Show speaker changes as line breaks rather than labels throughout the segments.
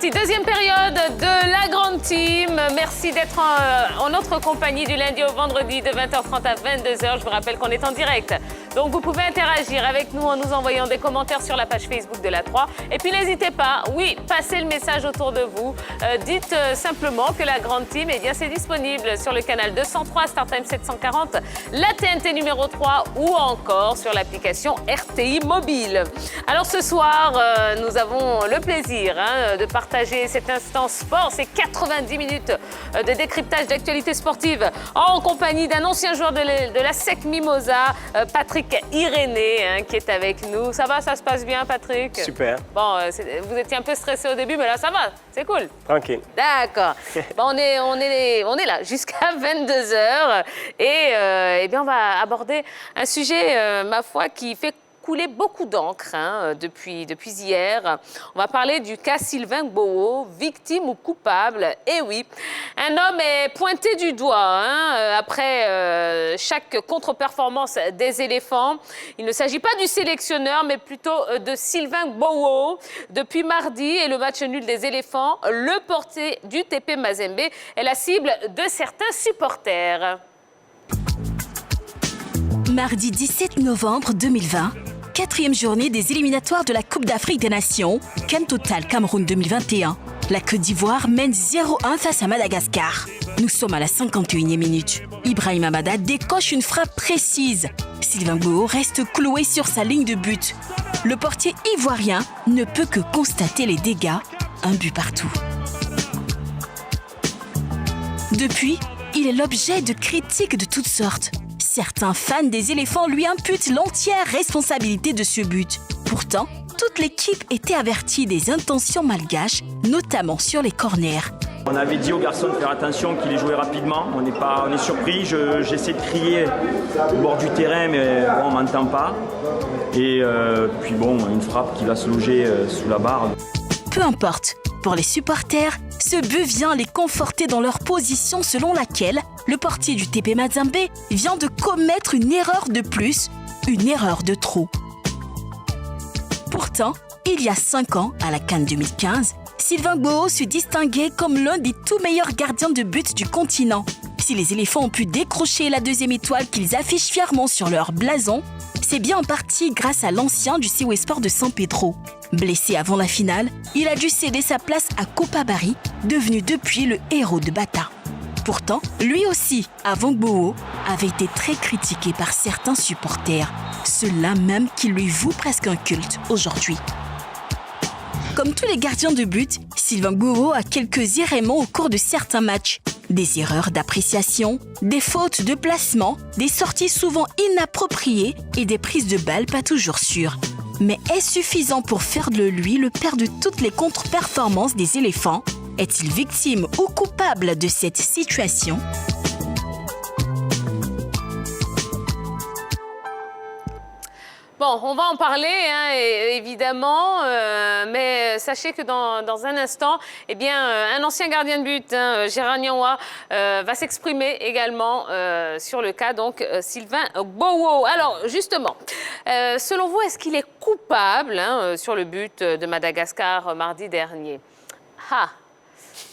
parti, deuxième période de la grande team. Merci d'être en notre compagnie du lundi au vendredi de 20h30 à 22h. Je vous rappelle qu'on est en direct. Donc vous pouvez interagir avec nous en nous envoyant des commentaires sur la page Facebook de la 3. Et puis n'hésitez pas, oui, passez le message autour de vous. Dites simplement que la grande team, eh bien, c'est disponible sur le canal 203, StarTime 740, la TNT numéro 3 ou encore sur l'application RTI Mobile. Alors ce soir, nous avons le plaisir de partager cet instant sport, ces 90 minutes de décryptage d'actualité sportive en compagnie d'un ancien joueur de la SEC Mimosa, Patrick Irénée, qui est avec nous. Ça va, ça se passe bien, Patrick?
Super.
Bon, vous étiez un peu stressé au début, mais là, ça va, c'est cool.
Tranquille.
D'accord. Bon, on est là jusqu'à 22h et eh bien, on va aborder un sujet, ma foi, qui fait couler beaucoup d'encre depuis hier. On va parler du cas Sylvain Gbowô, victime ou coupable. Eh oui, un homme est pointé du doigt après chaque contre-performance des éléphants. Il ne s'agit pas du sélectionneur, mais plutôt de Sylvain Gbowô. Depuis mardi et le match nul des éléphants, le portier du TP Mazembe est la cible de certains supporters.
Mardi 17 novembre 2020, quatrième journée des éliminatoires de la Coupe d'Afrique des Nations, CAN Total Cameroun 2021. La Côte d'Ivoire mène 0-1 face à Madagascar. Nous sommes à la 51e minute. Ibrahim Amada décoche une frappe précise. Sylvain Gbowô reste cloué sur sa ligne de but. Le portier ivoirien ne peut que constater les dégâts, un but partout. Depuis, il est l'objet de critiques de toutes sortes. Certains fans des éléphants lui imputent l'entière responsabilité de ce but. Pourtant, toute l'équipe était avertie des intentions malgaches, notamment sur les corners.
On avait dit aux garçons de faire attention, qu'ils les jouaient rapidement. On est surpris. J'essaie de crier au bord du terrain, mais bon, on ne m'entend pas. Et puis bon, une frappe qui va se loger sous la barre.
Peu importe. Pour les supporters, ce but vient les conforter dans leur position selon laquelle le portier du TP Mazembe vient de commettre une erreur de plus, une erreur de trop. Pourtant, il y a 5 ans, à la CAN 2015, Sylvain Gbowô se distinguait comme l'un des tout meilleurs gardiens de but du continent. Si les éléphants ont pu décrocher la deuxième étoile qu'ils affichent fièrement sur leur blason, c'est bien en partie grâce à l'ancien du CW Sport de San Pedro. Blessé avant la finale, il a dû céder sa place à Kopa Barry, devenu depuis le héros de Bata. Pourtant, lui aussi, avant Gbowô, avait été très critiqué par certains supporters, ceux-là même qui lui vouent presque un culte aujourd'hui. Comme tous les gardiens de but, Sylvain Gbowô a quelques errements au cours de certains matchs. Des erreurs d'appréciation, des fautes de placement, des sorties souvent inappropriées et des prises de balles pas toujours sûres. Mais est-ce suffisant pour faire de lui le père de toutes les contre-performances des éléphants? Est-il victime ou coupable de cette situation?
Bon, on va en parler, évidemment, mais sachez que dans un instant, eh bien, un ancien gardien de but, Gérard Niangoua, va s'exprimer également sur le cas, donc, Sylvain Gbowô. Alors, justement, selon vous, est-ce qu'il est coupable sur le but de Madagascar mardi dernier?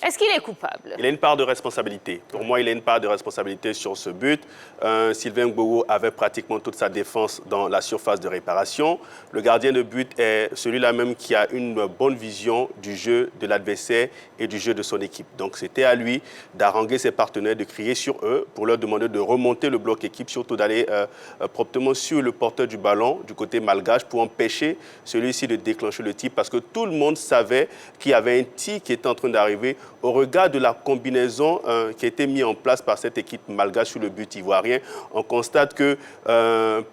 Est-ce qu'il est coupable?
Il a une part de responsabilité. Pour moi, il a une part de responsabilité sur ce but. Sylvain Gbowô avait pratiquement toute sa défense dans la surface de réparation. Le gardien de but est celui-là même qui a une bonne vision du jeu de l'adversaire et du jeu de son équipe. Donc, c'était à lui d'haranguer ses partenaires, de crier sur eux pour leur demander de remonter le bloc équipe, surtout d'aller promptement sur le porteur du ballon du côté malgache pour empêcher celui-ci de déclencher le tir parce que tout le monde savait qu'il y avait un tir qui était en train d'arriver au regard de la combinaison qui a été mise en place par cette équipe malgache sur le but ivoirien. On constate que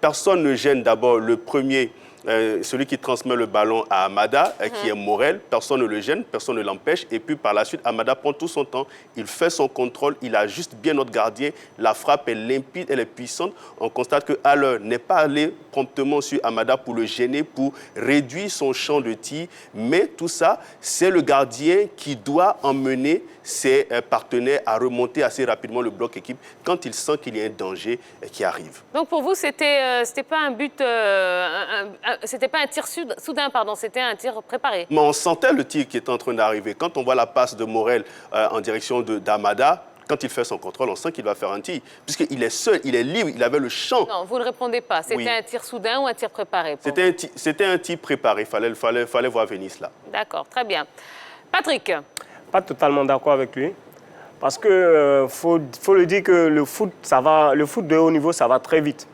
personne ne gêne d'abord le premier, celui qui transmet le ballon à Amada, qui est Morel. Personne ne le gêne, personne ne l'empêche. Et puis par la suite, Amada prend tout son temps. Il fait son contrôle, il ajuste bien notre gardien. La frappe est limpide, elle est puissante. On constate que Haller n'est pas allé promptement sur Amada pour le gêner, pour réduire son champ de tir. Mais tout ça, c'est le gardien qui doit emmener ses partenaires à remonter assez rapidement le bloc équipe quand il sent qu'il y a un danger qui arrive.
Donc pour vous, c'était pas un but, pas un tir soudain, pardon, c'était un tir préparé.
Mais on sentait le tir qui était en train d'arriver. Quand on voit la passe de Morel en direction d'Amada, quand il fait son contrôle, on sent qu'il va faire un tir. Puisqu'il est seul, il est libre, il avait le champ.
Non, vous ne répondez pas. C'était
Oui.
un tir soudain ou un tir préparé?
C'était un tir préparé. Il fallait voir venir cela.
D'accord, très bien. Patrick?
Pas totalement d'accord avec lui. Parce que faut le dire que le foot de haut niveau, ça va très vite.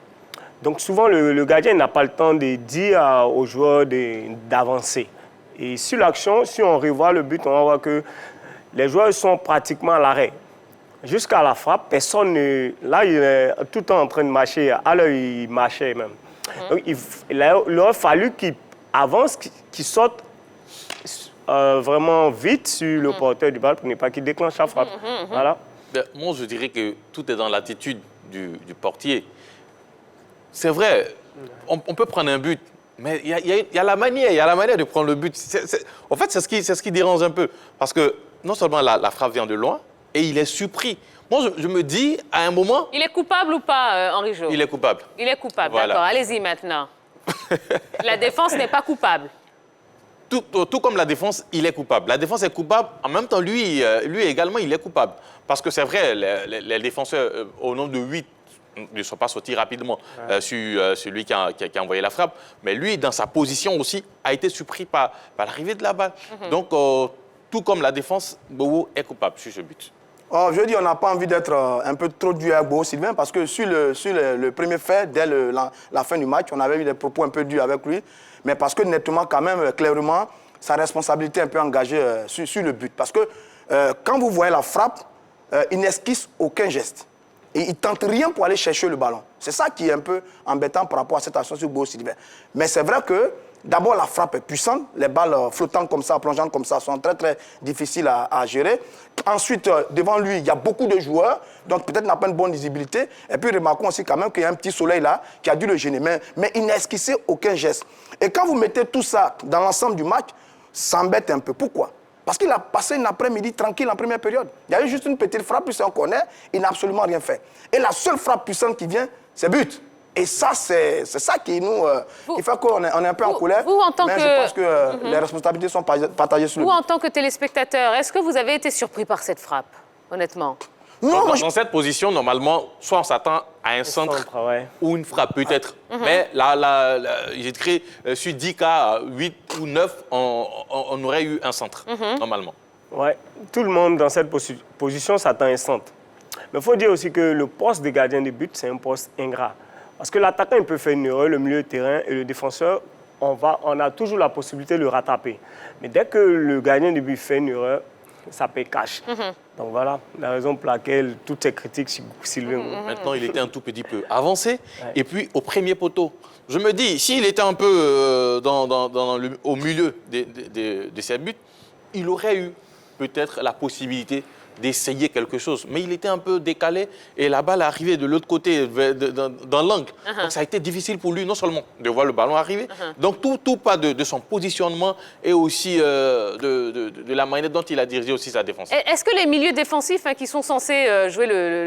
Donc souvent, le gardien n'a pas le temps de dire aux joueurs d'avancer. Et sur l'action, si on revoit le but, on va voir que les joueurs sont pratiquement à l'arrêt. Jusqu'à la frappe, personne ne... Là, il est tout le temps en train de marcher. À l'heure, il marchait même. Donc, il aurait fallu qu'il avance, qu'il saute vraiment vite sur le porteur du ballon pour ne pas qu'il déclenche la frappe. Voilà.
Moi, je dirais que tout est dans l'attitude du portier. C'est vrai, on peut prendre un but, mais il y a la manière de prendre le but. En fait, c'est ce qui dérange un peu. Parce que non seulement la frappe vient de loin, et il est surpris. Moi, je me dis, à un moment...
Il est coupable ou pas, Henri Jo?
Il est coupable.
Il est coupable,
Voilà.
d'accord. Allez-y maintenant. La défense n'est pas coupable.
Tout comme la défense, il est coupable. La défense est coupable. En même temps, lui également, il est coupable. Parce que c'est vrai, les défenseurs, au nombre de 8, ne sont pas sortis rapidement sur celui qui a envoyé la frappe. Mais lui, dans sa position aussi, a été surpris par l'arrivée de la balle. Donc, tout comme la défense, Bowo est coupable sur ce but.
Oh, je dis, on n'a pas envie d'être un peu trop dur avec Bowo Sylvain, parce que sur le premier fait, dès la fin du match, on avait eu des propos un peu durs avec lui. Mais parce que nettement, quand même, clairement, sa responsabilité est un peu engagée sur le but. Parce que quand vous voyez la frappe, il n'esquisse aucun geste. Et il ne tente rien pour aller chercher le ballon. C'est ça qui est un peu embêtant par rapport à cette action sur Bowo Sylvain. Mais c'est vrai que, d'abord, la frappe est puissante. Les balles flottantes comme ça, plongeantes comme ça, sont très, très difficiles à gérer. Ensuite, devant lui, il y a beaucoup de joueurs, donc peut-être n'a pas une bonne visibilité. Et puis, remarquons aussi quand même qu'il y a un petit soleil là qui a dû le gêner. Mais il n'a esquissé aucun geste. Et quand vous mettez tout ça dans l'ensemble du match, ça embête un peu. Pourquoi? Parce qu'il a passé une après-midi tranquille en première période. Il y a eu juste une petite frappe, puis on connaît, il n'a absolument rien fait. Et la seule frappe puissante qui vient, c'est but. Et ça, c'est ça qui nous qui fait qu'on est un peu en colère.
Vous, en tant
mais
que...
je pense que les responsabilités sont partagées sur le
Vous,
but.
en tant que téléspectateur, est-ce que vous avez été surpris par cette frappe, honnêtement?
Non, moi,
Dans cette position, normalement, soit on s'attend à un centre
ouais.
ou une frappe, peut-être. Mais là, j'ai créé sur 10 cas, 8 ou 9, on aurait eu un centre, normalement.
Ouais. Tout le monde dans cette position s'attend à un centre. Mais il faut dire aussi que le poste de gardien de but, c'est un poste ingrat. Parce que l'attaquant, il peut faire une erreur, le milieu de terrain, et le défenseur, on a toujours la possibilité de le rattraper. Mais dès que le gardien de but fait une erreur, ça paye cash. Donc voilà la raison pour laquelle toutes ces critiques sur Sylvain.
Maintenant, il était un tout petit peu avancé. Et puis, au premier poteau, je me dis, s'il était un peu au milieu de ses buts, il aurait eu peut-être la possibilité d'essayer quelque chose. Mais il était un peu décalé et la balle est arrivée de l'autre côté, dans l'angle. Donc ça a été difficile pour lui, non seulement de voir le ballon arriver, donc tout pas de son positionnement et aussi de la manière dont il a dirigé aussi sa défense.
Est-ce que les milieux défensifs qui sont censés jouer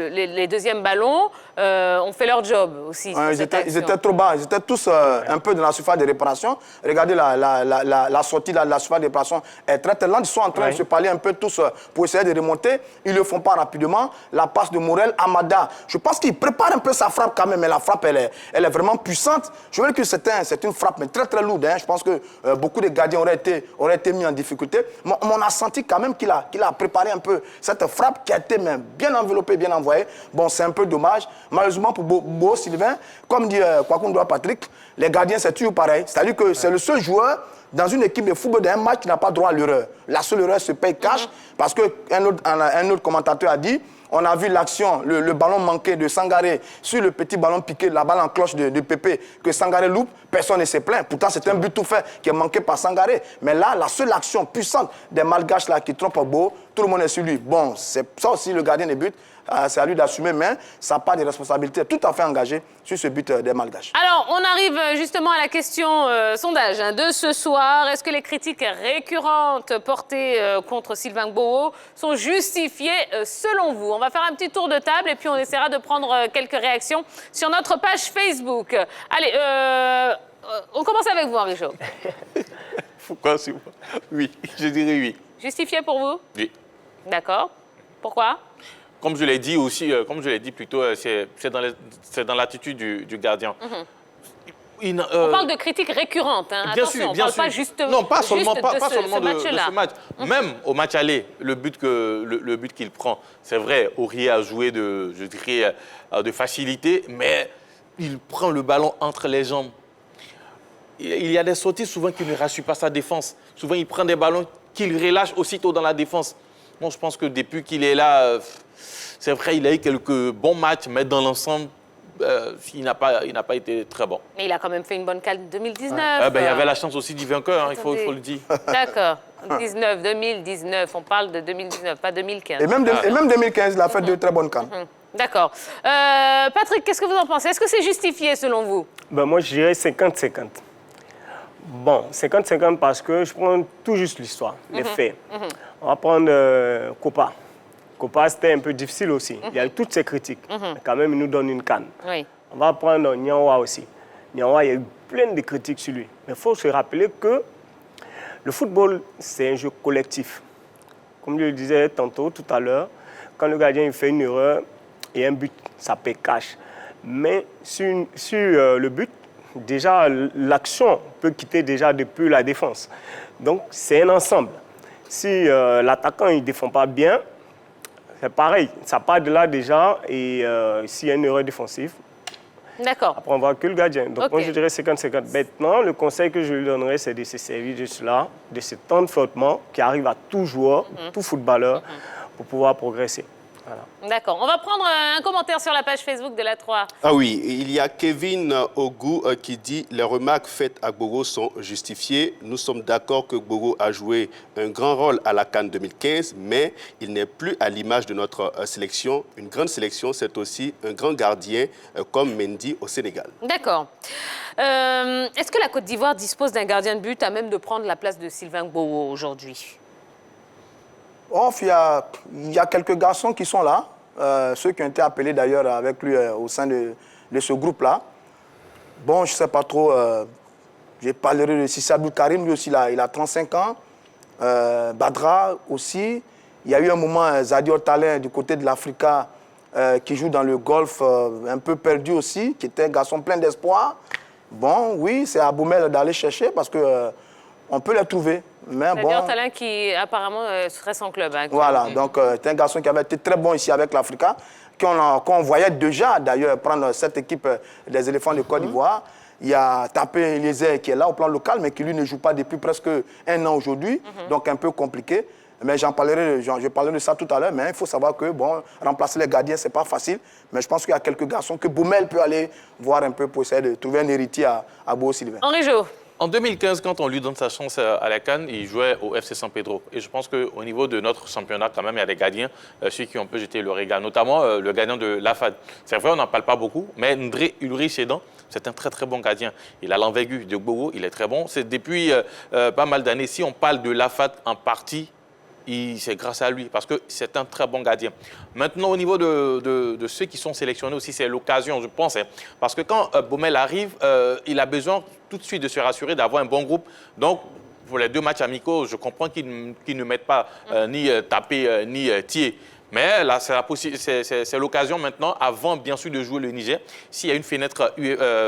les deuxièmes ballons ont fait leur job aussi?
ils étaient trop bas. Ils étaient tous un peu dans la surface de réparation. Regardez la sortie de la surface de réparation est très, très lente. Ils sont en train de se parler un peu tous pour essayer de remonter. Ils ne le font pas rapidement. La passe de Morel, Amada, je pense qu'il prépare un peu sa frappe quand même, mais la frappe, elle est vraiment puissante. Je veux dire que c'est une frappe, mais très, très lourde. Hein. Je pense que beaucoup de gardiens auraient été mis en difficulté. Mais on a senti quand même qu'il a préparé un peu cette frappe qui a été même bien enveloppée, bien envoyée. Bon, c'est un peu dommage. Malheureusement pour Bowo Sylvain, comme dit Kwakundoa Patrick, les gardiens, c'est toujours pareil. C'est-à-dire que c'est le seul joueur dans une équipe de football d'un match qui n'a pas droit à l'erreur. La seule erreur se paye cash parce qu'un autre commentateur a dit, on a vu l'action, le ballon manqué de Sangaré sur le petit ballon piqué, la balle en cloche de Pépé, que Sangaré loupe, personne ne s'est plaint. Pourtant, c'est un but tout fait qui est manqué par Sangaré. Mais là, la seule action puissante des Malgaches là, qui trompent Bowo, tout le monde est sur lui. Bon, c'est ça aussi le gardien de but. c'est à lui d'assumer, mais sa part de responsabilité est tout à fait engagée sur ce but des Malgaches.
Alors, on arrive justement à la question sondage de ce soir. Est-ce que les critiques récurrentes portées contre Sylvain Gboro sont justifiées selon vous? On va faire un petit tour de table et puis on essaiera de prendre quelques réactions sur notre page Facebook. Allez, on commence avec vous, Henri-Jo.
Pourquoi c'est moi? Oui, je dirais oui.
Justifié pour vous?
Oui.
D'accord. Pourquoi?
Comme je l'ai dit aussi, comme je l'ai dit plutôt, c'est dans l'attitude du gardien.
On parle de critiques récurrentes. Hein.
Bien
attention,
sûr, bien
on ne parle
sûr.
pas justement
Non, pas seulement,
de
pas
ce
seulement de
match-là.
ce match. Même au match aller, le but qu'il prend, c'est vrai, Aurier a joué de facilité, mais il prend le ballon entre les jambes. Il y a des sorties souvent qu'il ne rassure pas sa défense. Souvent, il prend des ballons qu'il relâche aussitôt dans la défense. Bon, je pense que depuis qu'il est là, c'est vrai, il a eu quelques bons matchs, mais dans l'ensemble, il n'a pas été très bon.
Mais il a quand même fait une bonne CAN 2019.
Il y avait la chance aussi du vainqueur, hein, il faut le dire.
D'accord. 2019, on parle de 2019, pas 2015.
Et même 2015, il a fait de très bonnes CAN.
D'accord. Patrick, qu'est-ce que vous en pensez? Est-ce que c'est justifié selon vous?
Moi, je dirais 50-50. Bon, 50-50 parce que je prends tout juste l'histoire, les faits. On va prendre Copa. Copa, c'était un peu difficile aussi. Il y a eu toutes ces critiques. Mais quand même, il nous donne une canne.
Oui.
On va prendre Nianwa aussi. Nianwa, il y a eu plein de critiques sur lui. Mais il faut se rappeler que le football, c'est un jeu collectif. Comme je le disais tantôt, tout à l'heure, quand le gardien il fait une erreur et un but, ça paie cash. Mais sur le but, déjà, l'action peut quitter déjà depuis la défense. Donc, c'est un ensemble. Si l'attaquant ne défend pas bien, c'est pareil. Ça part de là déjà. Et s'il y a une erreur défensive,
d'accord.
Après, on voit que le gardien. Donc, moi, je dirais 50-50. Maintenant, le conseil que je lui donnerais, c'est de se servir de cela, de ce temps de flottement qui arrive à tout joueur, tout footballeur, pour pouvoir progresser. Voilà.
D'accord. On va prendre un commentaire sur la page Facebook de la 3.
Ah oui, il y a Kevin Ogou qui dit « Les remarques faites à Gboro sont justifiées. Nous sommes d'accord que Gboro a joué un grand rôle à la CAN 2015, mais il n'est plus à l'image de notre sélection. Une grande sélection, c'est aussi un grand gardien comme Mendy au Sénégal. »
D'accord. Est-ce que la Côte d'Ivoire dispose d'un gardien de but à même de prendre la place de Sylvain Gboro aujourd'hui?
Il y a quelques garçons qui sont là, ceux qui ont été appelés d'ailleurs avec lui au sein de ce groupe-là. Bon, je ne sais pas trop, je parlerai de Sissa Abdul Karim, lui aussi, il a 35 ans. Badra aussi. Il y a eu un moment, Zadio Talin du côté de l'Africa, qui joue dans le golf, un peu perdu aussi, qui était un garçon plein d'espoir. Bon, oui, c'est à Boumel d'aller chercher parce que on peut les trouver.
C'est-à-dire bon, Talin qui apparemment serait son club. Hein,
voilà, donc c'est un garçon qui avait été très bon ici avec l'Africa, qu'on voyait déjà d'ailleurs prendre cette équipe des éléphants de Côte d'Ivoire. Il y a Tapé Eliezer qui est là au plan local, mais qui lui ne joue pas depuis presque un an aujourd'hui, donc un peu compliqué. Mais je parlerai de ça tout à l'heure, mais il faut savoir que bon, remplacer les gardiens, ce n'est pas facile. Mais je pense qu'il y a quelques garçons que Boumel peut aller voir un peu pour essayer de trouver un héritier à Beau-Sylvain.
Henri-Jo.
En 2015, quand on lui donne sa chance à la CAN, il jouait au FC San Pedro. Et je pense qu'au niveau de notre championnat, quand même, il y a des gardiens ceux qui ont peut jeter le regard, notamment le gardien de l'AFAD. C'est vrai, on n'en parle pas beaucoup, mais Ndré Ulrich Sedan, c'est un très très bon gardien. Il a l'envergure de Gboro, il est très bon. C'est depuis pas mal d'années, si on parle de l'AFAD en partie, c'est grâce à lui, parce que c'est un très bon gardien. Maintenant, au niveau de ceux qui sont sélectionnés aussi, c'est l'occasion, je pense. Hein, parce que quand Baumel arrive, il a besoin tout de suite de se rassurer, d'avoir un bon groupe. Donc, pour les deux matchs amicaux, je comprends qu'ils ne mettent pas ni Tapé ni Thier. Mais là, c'est l'occasion maintenant, avant bien sûr de jouer le Niger, s'il y a une fenêtre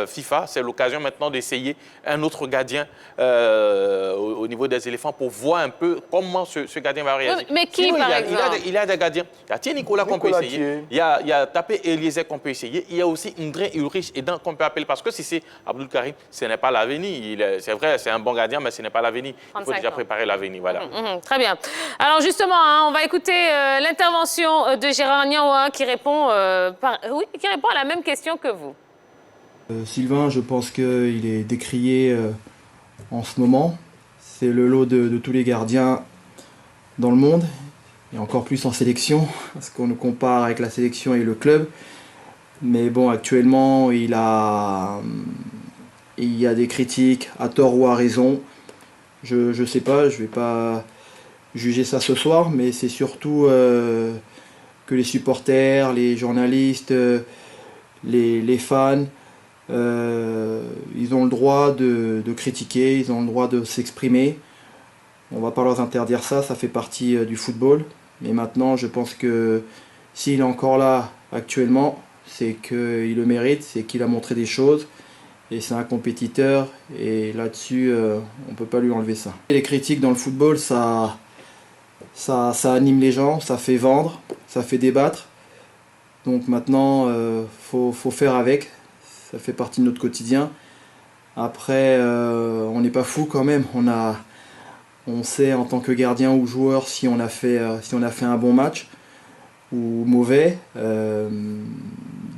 FIFA, c'est l'occasion maintenant d'essayer un autre gardien au niveau des éléphants pour voir un peu comment ce gardien va réagir.
Mais qui,
sinon,
par exemple?
Il y a des gardiens. Il y a Thierry Nicolas qu'on peut essayer. Il y a Tapé Eliezer qu'on peut essayer. Il y a aussi Ndré Ulrich Edan qu'on peut appeler. Parce que si c'est Abdul Karim, ce n'est pas l'avenir. C'est vrai, c'est un bon gardien, mais ce n'est pas l'avenir. Il faut déjà préparer l'avenir. Voilà.
Très bien. Alors justement, hein, on va écouter l'intervention de Gérard Nianwa qui répond à la même question que vous.
Sylvain, je pense qu'il est décrié en ce moment. C'est le lot de tous les gardiens dans le monde. et encore plus en sélection, parce qu'on nous compare avec la sélection et le club. Mais bon, actuellement, il y a des critiques, à tort ou à raison. Je sais pas, je vais pas juger ça ce soir, mais c'est surtout que les supporters, les journalistes, les fans, ils ont le droit de critiquer, ils ont le droit de s'exprimer. On va pas leur interdire ça, ça fait partie du football. Mais maintenant, je pense que s'il est encore là actuellement, c'est qu'il le mérite, c'est qu'il a montré des choses. Et c'est un compétiteur, et là-dessus, on ne peut pas lui enlever ça. Les critiques dans le football, ça anime les gens, ça fait vendre, ça fait débattre. Donc maintenant, faut faire avec, ça fait partie de notre quotidien. Après, on n'est pas fou quand même, on sait en tant que gardien ou joueur si on a fait un bon match ou mauvais.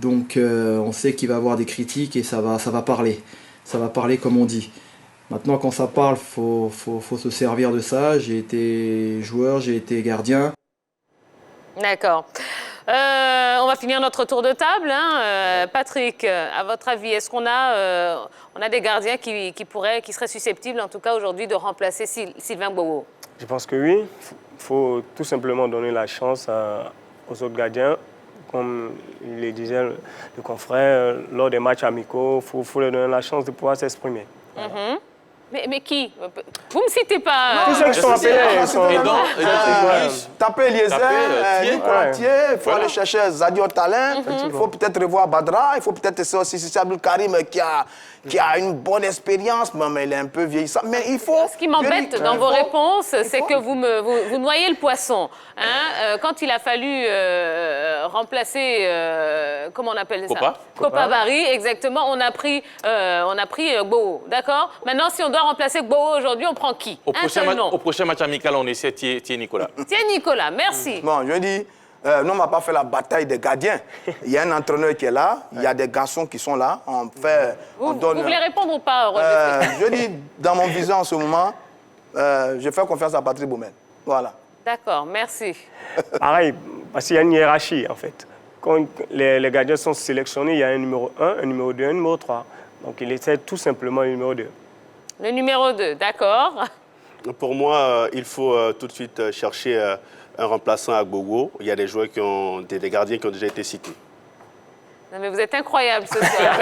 Donc on sait qu'il va y avoir des critiques et ça va parler. Ça va parler comme on dit. Maintenant quand ça parle, faut se servir de ça. J'ai été joueur, j'ai été gardien.
D'accord. On va finir notre tour de table. Hein. Patrick, à votre avis, est-ce qu'on a des gardiens qui seraient susceptibles, en tout cas aujourd'hui, de remplacer Sylvain Gbagbo?
Je pense que oui. Il faut tout simplement donner la chance aux autres gardiens. Comme il le disait le confrère, lors des matchs amicaux, il faut leur donner la chance de pouvoir s'exprimer.
Mm-hmm. Mais qui? Vous ne me citez pas.
Tous ceux qui sont appelés.
Taper Eliezer, Nicolas Thier, il faut aller chercher Zadio Talin, il faut peut-être revoir Badra, il faut peut-être essayer aussi Sissi Abdul Karim qui a une bonne expérience, mais il est un peu vieillissant. Mais il faut.
Ce qui m'embête dans vos réponses, c'est que vous noyez le poisson. Hein? Quand il a fallu remplacer, comment on appelle ça? Kopa Barry, exactement, on a pris Gbagbo, d'accord? Maintenant, si on doit remplacer Gbagbo aujourd'hui, on prend qui?
Au prochain match amical, on essaie Thierry Nicolas.
Thierry Nicolas, merci.
Bon, je dis, nous, on n'a pas fait la bataille des gardiens. Il y a un entraîneur qui est là, il y a des garçons qui sont là.
Vous voulez répondre ou pas, Roger?
Je dis, dans mon vision en ce moment, je fais confiance à Patrice Baumel. Voilà.
D'accord, merci.
Pareil, parce qu'il y a une hiérarchie, en fait. Quand les gardiens sont sélectionnés, il y a un numéro 1, un numéro 2, un numéro 3. Donc, il essaie tout simplement le numéro 2.
Le numéro 2, d'accord.
Pour moi, il faut tout de suite chercher un remplaçant à Gbagbo. Il y a des joueurs des gardiens qui ont déjà été cités.
Non, mais vous êtes incroyable ce soir.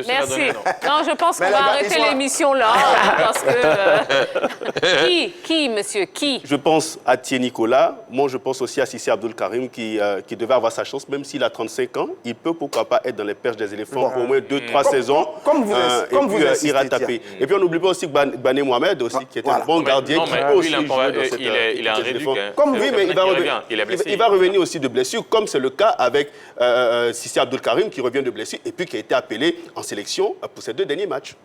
Merci. Non, je pense qu'on va arrêter l'émission là. Parce que. Qui, monsieur? Qui?
Je pense à Thierry Nicolas. Moi, je pense aussi à Sissi Abdul Karim qui devait avoir sa chance. Même s'il a 35 ans, il peut pourquoi pas être dans les perches des éléphants pour au moins 2-3 saisons.
Comme vous
ira taper. Et puis, on n'oublie pas aussi Bané Mohamed aussi, qui est un bon gardien.
Il est un réduc.
Comme lui, mais il va revenir aussi de blessure, comme c'est le cas avec Sissi Abdul Karim qui revient de blessure et puis qui a été appelé en sélection pour ses 2 derniers matchs.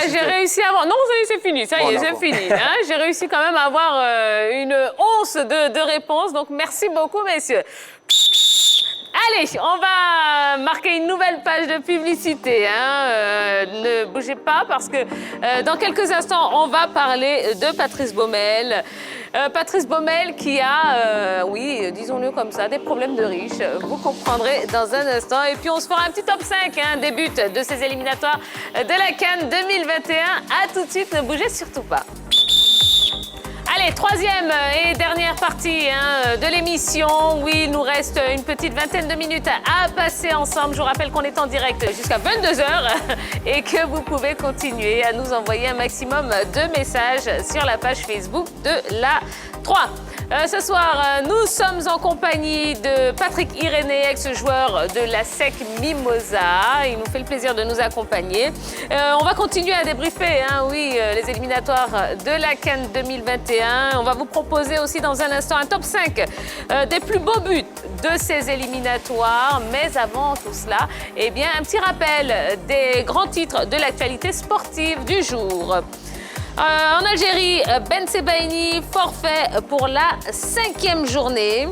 J'ai réussi à avoir... Non, c'est fini, ça y est, c'est fini. Hein? J'ai réussi quand même à avoir une once de réponses, donc merci beaucoup, messieurs. Allez, on va marquer une nouvelle page de publicité. Hein. Ne bougez pas parce que dans quelques instants, on va parler de Patrice Baumel. Patrice Baumel qui a, oui, disons-le comme ça, des problèmes de riche. Vous comprendrez dans un instant. Et puis, on se fera un petit top 5 des buts de ces éliminatoires de la CAN 2021. À tout de suite, ne bougez surtout pas. Allez, troisième et dernière partie de l'émission. Oui, il nous reste une petite vingtaine de minutes à passer ensemble. Je vous rappelle qu'on est en direct jusqu'à 22h et que vous pouvez continuer à nous envoyer un maximum de messages sur la page Facebook de la 3. Ce soir, nous sommes en compagnie de Patrick Irénée, ex-joueur de la SEC Mimosa. Il nous fait le plaisir de nous accompagner. On va continuer à débriefer, les éliminatoires de la CAN 2021. On va vous proposer aussi dans un instant un top 5 des plus beaux buts de ces éliminatoires. Mais avant tout cela, un petit rappel des grands titres de l'actualité sportive du jour. En Algérie, Ben Sebaini, forfait pour la 5e journée.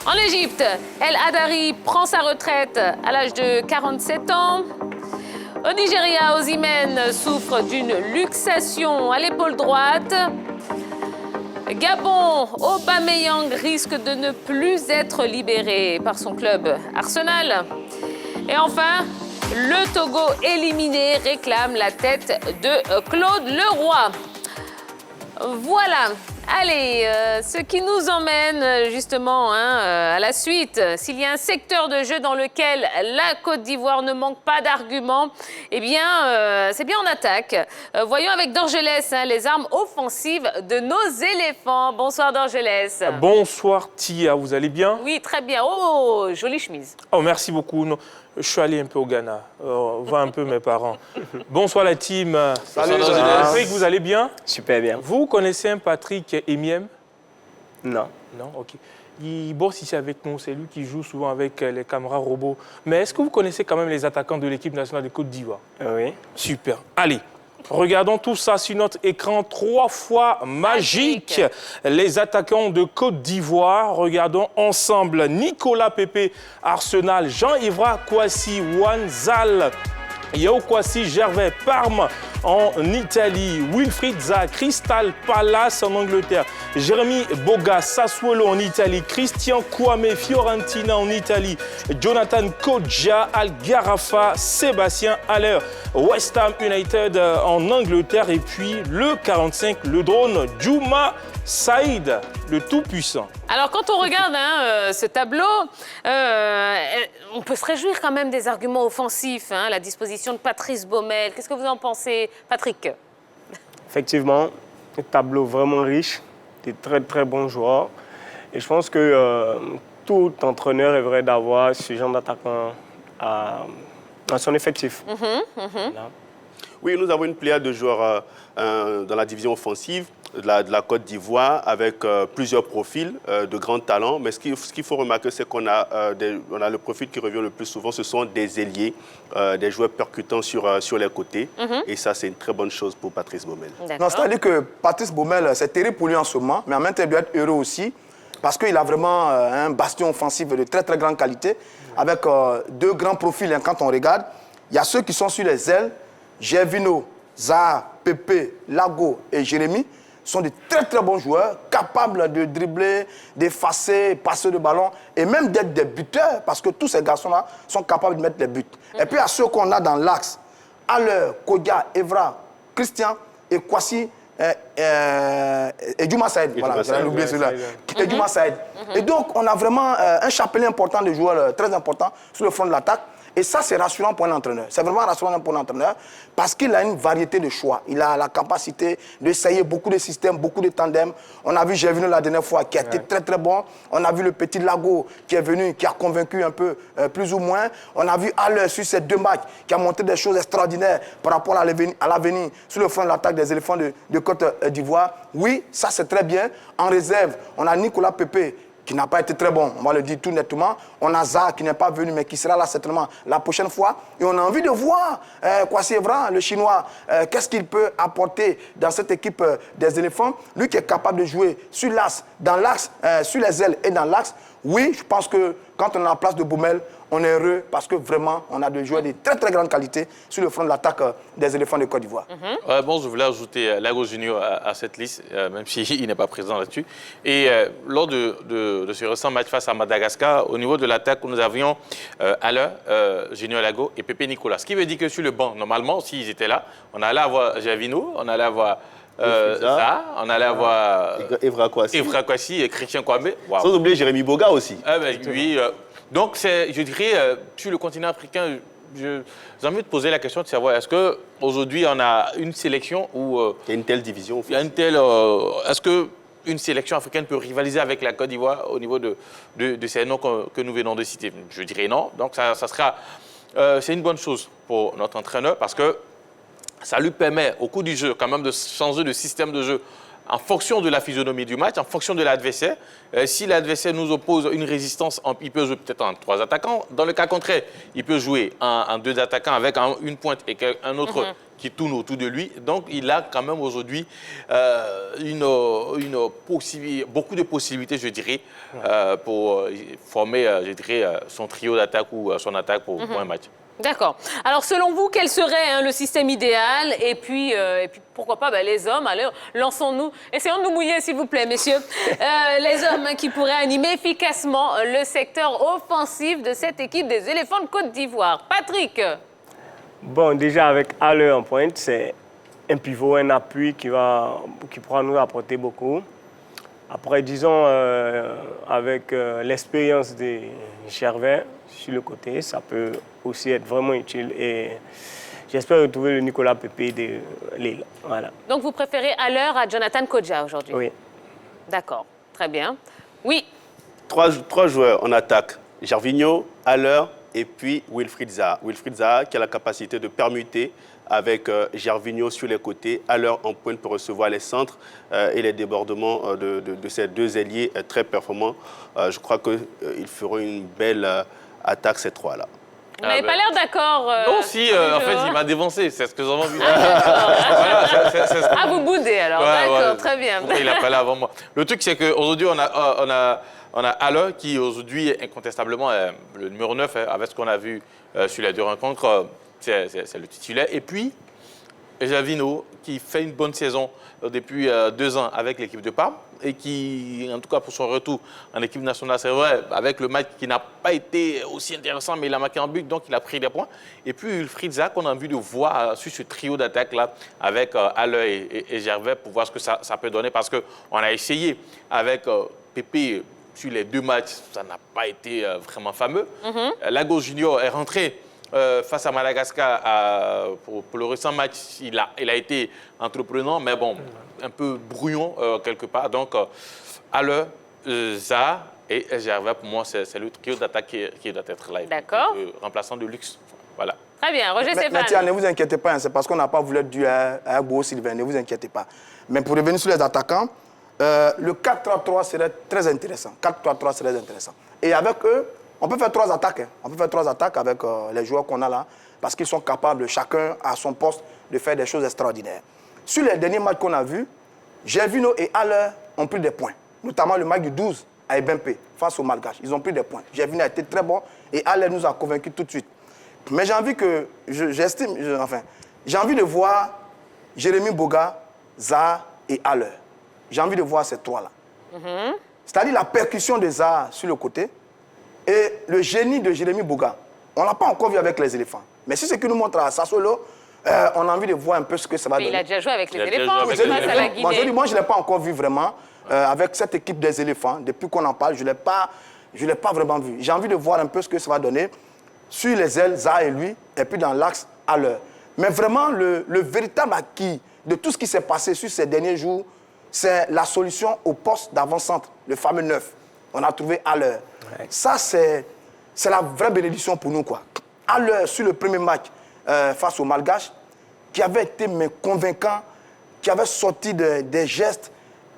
En Égypte, El Hadari prend sa retraite à l'âge de 47 ans. Au Nigeria, Osimhen souffre d'une luxation à l'épaule droite. Gabon, Aubameyang risque de ne plus être libéré par son club Arsenal. Et enfin, le Togo éliminé réclame la tête de Claude Leroy. Voilà. Allez, ce qui nous emmène justement à la suite. S'il y a un secteur de jeu dans lequel la Côte d'Ivoire ne manque pas d'arguments, eh bien, c'est bien en attaque. Voyons avec Dorgelès les armes offensives de nos éléphants. Bonsoir Dorgelès.
Bonsoir Tia, vous allez bien?
Oui, très bien. Oh, jolie chemise.
Oh, merci beaucoup. Non, je suis allé un peu au Ghana, voir un peu mes parents. Bonsoir la team.
Salut,
Patrick, vous allez bien?
Super bien.
Vous connaissez un Patrick Emiem?
Non.
Non, ok. Il bosse ici avec nous, c'est lui qui joue souvent avec les caméras robots. Mais est-ce que vous connaissez quand même les attaquants de l'équipe nationale de Côte d'Ivoire?
Oui.
Super. Allez, regardons tout ça sur notre écran 3 fois magique. Les attaquants de Côte d'Ivoire, regardons ensemble. Nicolas Pepe, Arsenal. Jean-Yves Kouassi, Wanzal. Yao Kouassi, Gervais, Parme en Italie. Wilfried Zaha, Crystal Palace en Angleterre. Jérémy Boga, Sassuolo en Italie. Christian Kouamé, Fiorentina en Italie. Jonathan Kodja, Al Gharafa, Sébastien Haller, West Ham United en Angleterre. Et puis le 45, le drone, Djouma Saïd, le tout-puissant.
Alors, quand on regarde ce tableau, on peut se réjouir quand même des arguments offensifs à la disposition de Patrice Baumel. Qu'est-ce que vous en pensez, Patrick?
Effectivement, un tableau vraiment riche, des très très bons joueurs. Et je pense que tout entraîneur rêverait d'avoir ce genre d'attaquant dans son effectif. Là.
Oui, nous avons une pléiade de joueurs dans la division offensive de la Côte d'Ivoire avec plusieurs profils de grands talents. Mais ce qu'il faut remarquer, c'est qu'on a, on a le profil qui revient le plus souvent, ce sont des ailiers, des joueurs percutants sur les côtés. Et ça, c'est une très bonne chose pour Patrice Baumel.
Non, c'est-à-dire que Patrice Baumel, c'est terrible pour lui en ce moment, mais en même temps, il doit être heureux aussi, parce qu'il a vraiment un bastion offensif de très très grande qualité, avec deux grands profils quand on regarde. Il y a ceux qui sont sur les ailes, Gervinho, Zaha, Pepe, Lago et Jérémy, sont de très très bons joueurs, capables de dribbler, d'effacer, passer le ballon et même d'être des buteurs, parce que tous ces garçons-là sont capables de mettre les buts. Et puis à ceux qu'on a dans l'axe, Haller, Kodja, Evra, Christian et Kouassi et Djouma Saïd. Voilà, j'allais oublier celui-là. Et Djouma Saïd. Et donc on a vraiment un chapelet important de joueurs très important sur le front de l'attaque. Et ça, c'est rassurant pour un entraîneur. C'est vraiment rassurant pour un entraîneur parce qu'il a une variété de choix. Il a la capacité d'essayer beaucoup de systèmes, beaucoup de tandems. On a vu Gervinho la dernière fois qui a été très très bon. On a vu le petit Lago qui est venu, qui a convaincu un peu, plus ou moins. On a vu Haller sur ces deux matchs qui a montré des choses extraordinaires par rapport à l'avenir sur le front de l'attaque des éléphants de Côte d'Ivoire. Oui, ça c'est très bien. En réserve, on a Nicolas Pepe qui n'a pas été très bon, on va le dire tout nettement. On a Zaha qui n'est pas venu, mais qui sera là certainement la prochaine fois. Et on a envie de voir Kouassi Evra, le Chinois, qu'est-ce qu'il peut apporter dans cette équipe des éléphants. Lui qui est capable de jouer sur l'axe, dans l'axe, sur les ailes et dans l'axe. Oui, je pense que quand on est en place de Baumel, on est heureux parce que vraiment, on a des joueurs de très très grande qualité sur le front de l'attaque des éléphants de Côte d'Ivoire.
Bon, je voulais ajouter Lago Junior à cette liste, même s'il n'est pas présent là-dessus. Et lors de ce récent match face à Madagascar, au niveau de l'attaque, nous avions Haller, Junior Lago et Pepe Nicolas. Ce qui veut dire que sur le banc, normalement, s'ils étaient là, on allait avoir Gervinho, on allait avoir Zaha, on allait avoir
Evra
Kouassi et Christian Kouamé. Wow.
Sans oublier Jérémy Boga aussi.
Oui, donc, je dirais, sur le continent africain, j'ai envie de poser la question de savoir, est-ce qu'aujourd'hui, on a une sélection où...
il y a une telle division.
Il y a une telle... est-ce qu'une sélection africaine peut rivaliser avec la Côte d'Ivoire au niveau de ces noms que nous venons de citer? Je dirais non. Donc, ça sera... c'est une bonne chose pour notre entraîneur parce que ça lui permet, au cours du jeu, quand même, de changer de système de jeu en fonction de la physionomie du match, en fonction de l'adversaire. Si l'adversaire nous oppose une résistance, il peut jouer peut-être en 3 attaquants. Dans le cas contraire, il peut jouer en 2 attaquants avec une pointe et un autre qui tourne autour de lui. Donc, il a quand même aujourd'hui beaucoup de possibilités, je dirais, pour former, je dirais, son trio d'attaque ou son attaque pour un match.
D'accord. Alors, selon vous, quel serait le système idéal? Et puis pourquoi pas les hommes? Allez, lançons-nous. Essayons de nous mouiller, s'il vous plaît, messieurs. Les hommes qui pourraient animer efficacement le secteur offensif de cette équipe des éléphants de Côte d'Ivoire. Patrick?
Bon, déjà, avec Haller en pointe, c'est un pivot, un appui qui pourra nous apporter beaucoup. Après, disons, avec l'expérience de Gervais sur le côté, ça peut aussi être vraiment utile. Et j'espère retrouver le Nicolas Pépé de Lille. Voilà.
Donc, vous préférez Haller à Jonathan Kodja aujourd'hui?
Oui.
D'accord, très bien. Oui.
Trois joueurs en attaque. Gervinho, Haller et puis Wilfried Zaha. Wilfried Zaha qui a la capacité de permuter avec Gervinho sur les côtés. Haller en pointe pour recevoir les centres et les débordements de ces deux ailiers très performants. Je crois qu'ils feront une belle attaque, ces trois-là.
Vous n'avez pas l'air d'accord.
Non, si, en fait, il m'a dévancé, c'est ce que j'en ai vu.
Ah, vous boudez alors, d'accord, très bien.
Il a parlé avant moi. Le truc, c'est qu'aujourd'hui, on a Haller qui, aujourd'hui, incontestablement, est le numéro 9, avec ce qu'on a vu sur les deux rencontres, c'est le titulaire. Et puis, Gervinho, qui fait une bonne saison depuis 2 ans avec l'équipe de Parme et qui, en tout cas pour son retour en équipe nationale, c'est vrai, avec le match qui n'a pas été aussi intéressant, mais il a marqué un but, donc il a pris des points. Et puis Wilfried Zaha, qu'on a envie de voir sur ce trio d'attaque-là, avec Haller et Gervais, pour voir ce que ça peut donner, parce qu'on a essayé avec Pépé sur les 2 matchs, ça n'a pas été vraiment fameux. Lagos Junior est rentré face à Madagascar, pour le récent match, il a été entreprenant, mais bon, un peu brouillon quelque part. Donc, Haller, Zaha et Gervais, pour moi, c'est le trio d'attaque qui doit être là.
D'accord.
Remplaçant de luxe. Voilà.
Très bien, Roger Stéphane.
Mais ne vous inquiétez pas, c'est parce qu'on n'a pas voulu être dû à Beau Sylvain, ne vous inquiétez pas. Mais pour revenir sur les attaquants, le 4-3-3 serait très intéressant. 4-3-3 serait intéressant. Et avec eux, on peut faire 3 attaques. On peut faire 3 attaques avec les joueurs qu'on a là, parce qu'ils sont capables, chacun à son poste, de faire des choses extraordinaires. Sur les derniers matchs qu'on a vus, Gervinho et Haller ont pris des points, notamment le match du 12 à Ebempe, face aux Malgaches. Ils ont pris des points. Gervinho a été très bon et Haller nous a convaincus tout de suite. Mais j'ai envie que, j'ai envie de voir Jérémy Boga, Zaha et Haller. J'ai envie de voir ces 3-là. C'est-à-dire la percussion de Zaha sur le côté, et le génie de Jérémy Boga, on ne l'a pas encore vu avec les éléphants. Mais si c'est ce qu'il nous montre à Sassuolo, on a envie de voir un peu ce que ça va donner.
Il a déjà joué avec les éléphants, face à la Guinée.
Moi, je ne l'ai pas encore vu vraiment avec cette équipe des éléphants. Depuis qu'on en parle, je ne l'ai pas vraiment vu. J'ai envie de voir un peu ce que ça va donner sur les ailes, Zaha et lui, et puis dans l'axe Haller. Mais vraiment, le véritable acquis de tout ce qui s'est passé sur ces derniers jours, c'est la solution au poste d'avant-centre, le fameux 9. On a trouvé Haller. Ouais. Ça, c'est la vraie bénédiction pour nous, quoi. Haller, sur le premier match face aux Malgaches, qui avait été convaincant, qui avait sorti des gestes,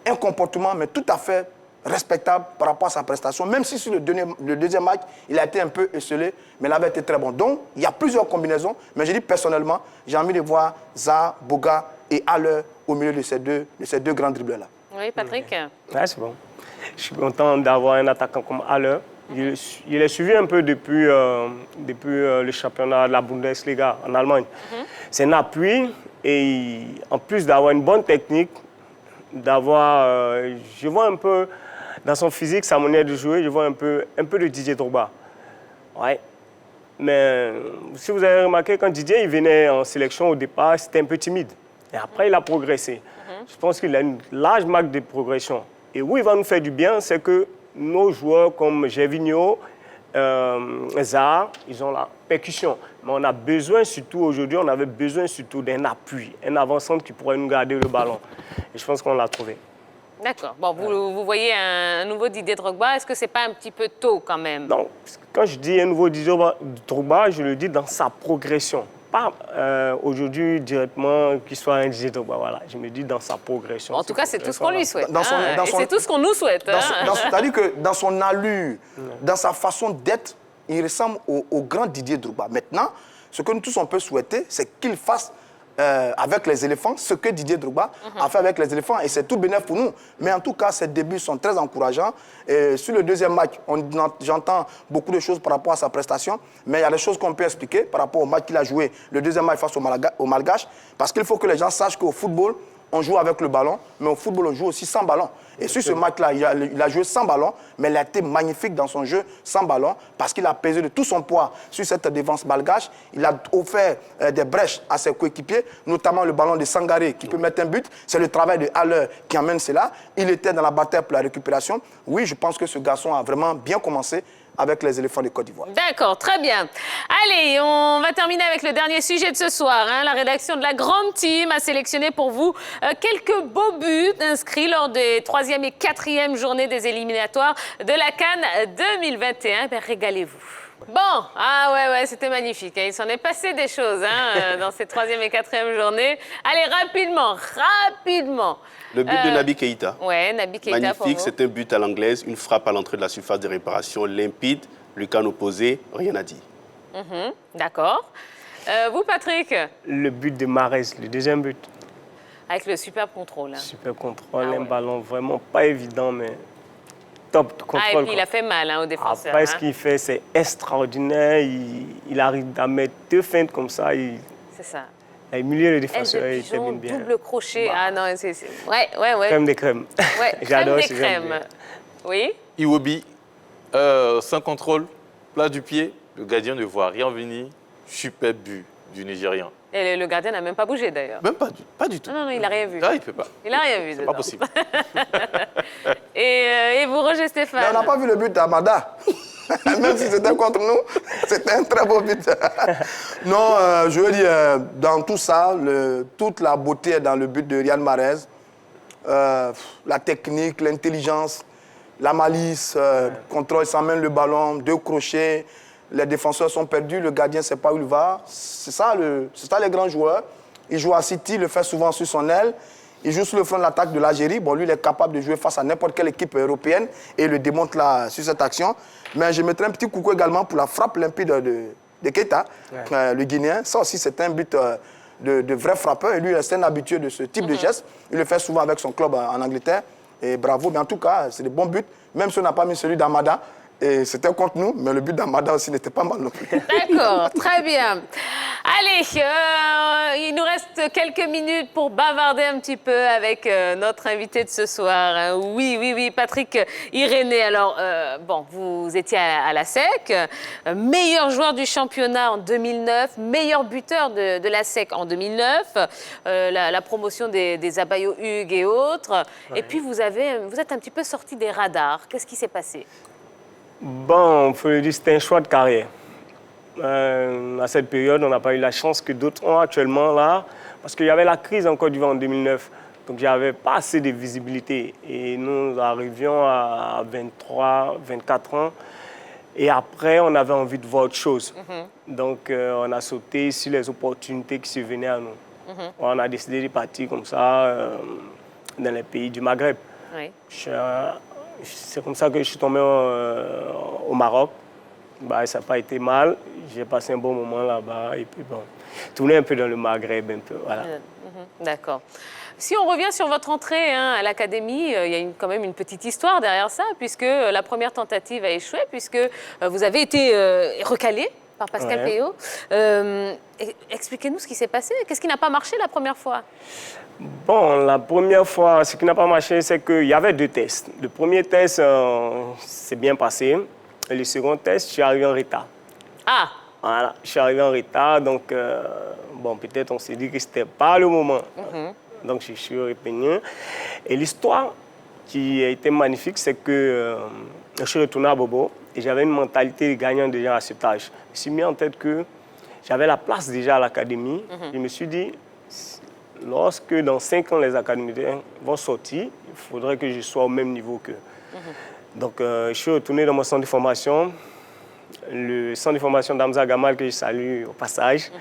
un comportement, mais tout à fait respectable par rapport à sa prestation. Même si sur le deuxième match, il a été un peu esselé, mais il avait été très bon. Donc, il y a plusieurs combinaisons, mais je dis personnellement, j'ai envie de voir Zaha, Boga et Haller au milieu de ces deux grands dribbleurs-là.
Oui, Patrick.
Ouais, c'est bon. Je suis content d'avoir un attaquant comme Haller. Je l'ai suivi un peu depuis le championnat de la Bundesliga en Allemagne. C'est un appui et en plus d'avoir une bonne technique, je vois un peu dans son physique, sa manière de jouer, je vois un peu de Didier Drogba. Ouais. Mais si vous avez remarqué, quand Didier il venait en sélection au départ, c'était un peu timide. Et après, il a progressé. Je pense qu'il a une large marque de progression. Et où il va nous faire du bien, c'est que nos joueurs comme Gervinho, Zaha, ils ont la percussion. Mais on a besoin surtout, aujourd'hui, on avait besoin surtout d'un appui, un avant-centre qui pourrait nous garder le ballon. Et je pense qu'on l'a trouvé.
D'accord. Bon, vous voyez un nouveau Didier Drogba, est-ce que ce n'est pas un petit peu tôt quand même?
Non, quand je dis un nouveau Didier Drogba, je le dis dans sa progression. Pas aujourd'hui directement qu'il soit un Didier Drogba, voilà. Je me dis dans sa progression.
En tout cas, c'est tout ce qu'on lui souhaite.
Et
c'est tout ce qu'on nous souhaite.
C'est-à-dire que dans son allure, dans sa façon d'être, il ressemble au grand Didier Drogba. Maintenant, ce que nous tous on peut souhaiter, c'est qu'il fasse avec les éléphants, ce que Didier Drogba a fait avec les éléphants. Et c'est tout bénéfique pour nous. Mais en tout cas, ces débuts sont très encourageants. Et sur le deuxième match, j'entends beaucoup de choses par rapport à sa prestation. Mais il y a des choses qu'on peut expliquer par rapport au match qu'il a joué, le deuxième match face au Malgache. Parce qu'il faut que les gens sachent qu'au football, on joue avec le ballon, mais au football, on joue aussi sans ballon. Et sur ce match-là, il a joué sans ballon, mais il a été magnifique dans son jeu sans ballon, parce qu'il a pesé de tout son poids sur cette défense malgache. Il a offert des brèches à ses coéquipiers, notamment le ballon de Sangaré, qui peut mettre un but. C'est le travail de Haller qui amène cela. Il était dans la bataille pour la récupération. Oui, je pense que ce garçon a vraiment bien commencé avec les éléphants de Côte d'Ivoire.
D'accord, très bien. Allez, on va terminer avec le dernier sujet de ce soir. La rédaction de la Grande Team a sélectionné pour vous quelques beaux buts inscrits lors des 3e et 4e journées des éliminatoires de la CAN 2021. Ben, régalez-vous. Bon, ouais, c'était magnifique. Il s'en est passé des choses dans ces 3e et 4e journées. Allez, rapidement.
Le but de Naby Keïta.
Ouais, Naby Keïta.
Magnifique, c'est un but à l'anglaise, une frappe à l'entrée de la surface de réparation limpide, le can opposé, rien à dire.
D'accord. Vous, Patrick?
Le but de Mahrez, le deuxième but.
Avec le superbe contrôle.
Super contrôle, un ballon vraiment pas évident, mais top contrôle.
Et puis il a fait mal au défenseur.
Après, ce qu'il fait, c'est extraordinaire. Il arrive à mettre 2 feintes comme ça.
C'est ça.
Il a humilié le défenseur, il
pigeon,
termine bien.
Double crochet. Non, c'est... Ouais.
Crème de crème.
Ouais,
J'adore
crème des crèmes. Oui.
Iwobi, sans contrôle, plat du pied, le gardien ne voit rien venir. Super but du Nigérian.
Et le gardien n'a même pas bougé d'ailleurs.
Même pas du tout.
Non, il n'a rien vu.
Là, il ne peut pas.
Il n'a rien vu.
C'est pas possible.
Et vous, Roger Stéphane?
Mais on n'a pas vu le but d'Amada. Même si c'était contre nous, c'était un très beau but. Non, je veux dire, dans tout ça, toute la beauté est dans le but de Riyad Mahrez. La technique, l'intelligence, la malice, contrôle, il s'emmène le ballon, 2 crochets. Les défenseurs sont perdus, le gardien ne sait pas où il va. C'est ça les grands joueurs. Il joue à City, il le fait souvent sur son aile. Il joue sur le front de l'attaque de l'Algérie. Bon, lui, il est capable de jouer face à n'importe quelle équipe européenne et il le démontre là, sur cette action. Mais je mettrai un petit coucou également pour la frappe limpide de Keita, le Guinéen. Ça aussi, c'est un but de vrai frappeur. Et lui, c'est un habitué de ce type de geste. Il le fait souvent avec son club en Angleterre. Et bravo. Mais en tout cas, c'est des bons buts. Même si on n'a pas mis celui d'Amada. Et c'était contre nous, mais le but d'Amada aussi n'était pas mal non plus.
D'accord, très bien. Allez, il nous reste quelques minutes pour bavarder un petit peu avec notre invité de ce soir. Oui, Patrick Irénée. Alors, vous étiez à la SEC, meilleur joueur du championnat en 2009, meilleur buteur de la SEC en 2009, la promotion des Abayo Hugues et autres. Ouais. Et puis, vous êtes un petit peu sorti des radars. Qu'est-ce qui s'est passé?
Bon, il faut le dire, c'était un choix de carrière. À cette période, on n'a pas eu la chance que d'autres ont actuellement là, parce qu'il y avait la crise en Côte d'Ivoire en 2009. Donc, il n'y avait pas assez de visibilité. Et nous arrivions à 23, 24 ans. Et après, on avait envie de voir autre chose. Donc, on a sauté sur les opportunités qui se venaient à nous. On a décidé de partir comme ça dans les pays du Maghreb. Oui. C'est comme ça que je suis tombé au Maroc. Ça n'a pas été mal. J'ai passé un bon moment là-bas. Et puis, tourner un peu dans le Maghreb, un peu. Voilà.
D'accord. Si on revient sur votre entrée à l'académie, il y a quand même une petite histoire derrière ça, puisque la première tentative a échoué, puisque vous avez été recalé par Pascal Peyo. Expliquez-nous ce qui s'est passé. Qu'est-ce qui n'a pas marché la première fois?
Bon, la première fois, ce qui n'a pas marché, c'est qu'il y avait 2 tests. Le premier test s'est bien passé. Et le second test, je suis arrivé en retard.
Ah!
Voilà, je suis arrivé en retard, donc peut-être on s'est dit que ce n'était pas le moment. Donc je suis revenu. Et l'histoire qui a été magnifique, c'est que je suis retourné à Bobo et j'avais une mentalité de gagnant déjà à cet âge. Je me suis mis en tête que j'avais la place déjà à l'académie. Je me suis dit, lorsque dans 5 ans les académiciens vont sortir, il faudrait que je sois au même niveau qu'eux. Donc je suis retourné dans mon centre de formation, le centre de formation d'Hamza Gamal que je salue au passage.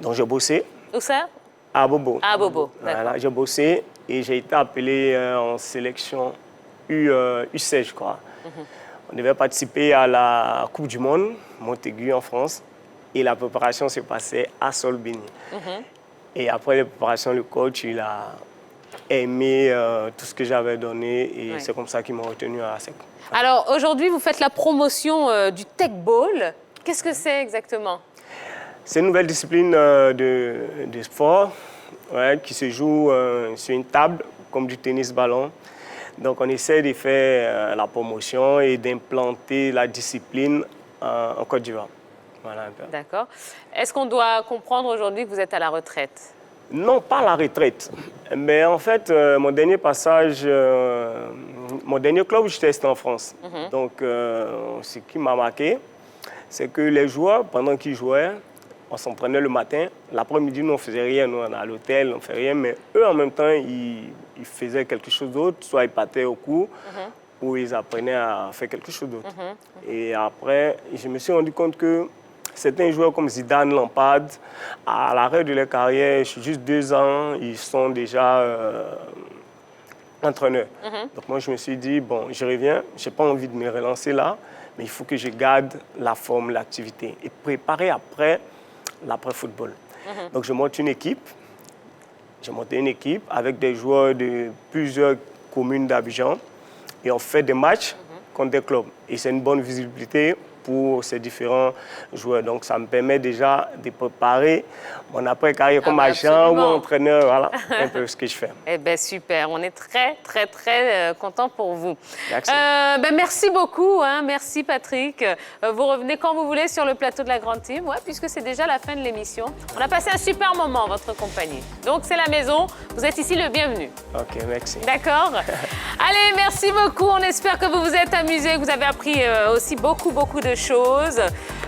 Donc j'ai bossé.
Où ça?
À Bobo.
À Bobo,
voilà, j'ai bossé et j'ai été appelé en sélection U16, je crois. On devait participer à la Coupe du Monde, Montaigu en France, et la préparation se passait à Solbini. Et après les préparations, le coach, il a aimé tout ce que j'avais donné et c'est comme ça qu'ils m'ont retenu à ASEC.
Alors aujourd'hui, vous faites la promotion du Tech Ball. Qu'est-ce que c'est exactement?
C'est une nouvelle discipline de sport qui se joue sur une table, comme du tennis-ballon. Donc on essaie de faire la promotion et d'implanter la discipline en Côte d'Ivoire. Voilà un peu.
D'accord. Est-ce qu'on doit comprendre aujourd'hui que vous êtes à la retraite?
Non, pas la retraite. Mais en fait, mon dernier passage, mon dernier club, j'étais en France. Donc, ce qui m'a marqué, c'est que les joueurs, pendant qu'ils jouaient, on s'entraînait le matin. L'après-midi, nous, on ne faisait rien. Nous, on est à l'hôtel, on ne fait rien. Mais eux, en même temps, ils faisaient quelque chose d'autre. Soit ils partaient au cours, ou ils apprenaient à faire quelque chose d'autre. Et après, je me suis rendu compte que certains joueurs comme Zidane, Lampard, à l'arrêt de leur carrière, juste 2 ans, ils sont déjà entraîneurs. Donc moi, je me suis dit, bon, je reviens, je n'ai pas envie de me relancer là, mais il faut que je garde la forme, l'activité et préparer après l'après-football. Donc je monte une équipe. J'ai monté une équipe avec des joueurs de plusieurs communes d'Abidjan et on fait des matchs contre des clubs. Et c'est une bonne visibilité pour ces différents joueurs. Donc, ça me permet déjà de préparer mon après-carrière comme agent ou entraîneur. Voilà, un peu ce que je fais.
Eh bien, super. On est très, très, très contents pour vous.
Merci.
Merci beaucoup. Merci, Patrick. Vous revenez quand vous voulez sur le plateau de la Grande Team, puisque c'est déjà la fin de l'émission. On a passé un super moment en votre compagnie. Donc, c'est la maison. Vous êtes ici le bienvenu.
OK, merci.
D'accord. Allez, merci beaucoup. On espère que vous vous êtes amusés, que vous avez appris aussi beaucoup de choses.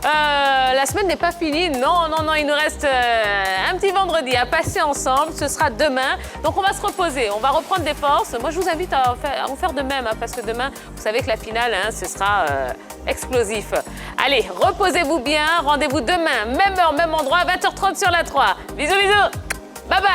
La semaine n'est pas finie. Non, il nous reste un petit vendredi à passer ensemble. Ce sera demain. Donc, on va se reposer. On va reprendre des forces. Moi, je vous invite à en faire de même, parce que demain, vous savez que la finale, ce sera explosif. Allez, reposez-vous bien. Rendez-vous demain, même heure, même endroit, 20h30 sur la 3. Bisous, bisous. Bye bye.